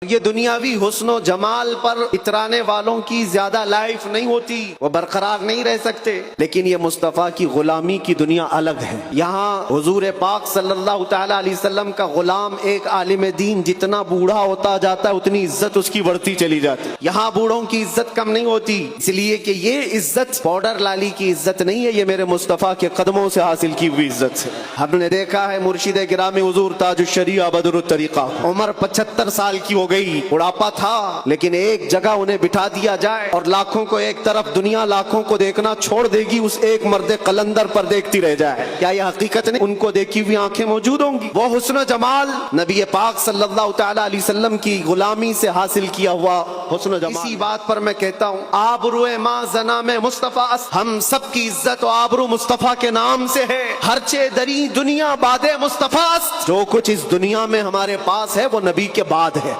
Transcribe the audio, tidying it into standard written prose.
یہ دنیاوی حسن و جمال پر اترانے والوں کی زیادہ لائف نہیں ہوتی، وہ برقرار نہیں رہ سکتے، لیکن یہ مصطفیٰ کی غلامی کی دنیا الگ ہے۔ یہاں حضور پاک صلی اللہ تعالی علیہ وسلم کا غلام ایک عالم دین جتنا بوڑھا ہوتا جاتا ہے اتنی عزت اس کی بڑھتی چلی جاتی ہے۔ یہاں بوڑھوں کی عزت کم نہیں ہوتی، اس لیے کہ یہ عزت پاؤڈر لالی کی عزت نہیں ہے، یہ میرے مصطفیٰ کے قدموں سے حاصل کی ہوئی عزت ہے۔ ہم نے دیکھا ہے مرشد گرامی حضور تاج الشریعہ بدر الطریقہ عمر 75 سال کی ہو گئی، بڑھاپا تھا، لیکن ایک جگہ انہیں بٹھا دیا جائے اور لاکھوں کو ایک طرف، دنیا لاکھوں کو دیکھنا چھوڑ دے گی، اس ایک مرد قلندر پر دیکھتی رہ جائے، کیا یہ حقیقت نہیں؟ ان کو دیکھی ہوئی آنکھیں موجود ہوں گی۔ وہ حسن و جمال نبی پاک صلی اللہ تعالی علیہ وسلم کی غلامی سے حاصل کیا ہوا حسن و جمال۔ اسی بات پر میں کہتا ہوں، آبرو ما زنا میں مصطفیٰ، ہم سب کی عزت و آبرو مصطفیٰ کے نام سے ہے۔ ہر چے دری دنیا باد مصطفیٰ، جو کچھ اس دنیا میں ہمارے پاس ہے وہ نبی کے بعد ہے۔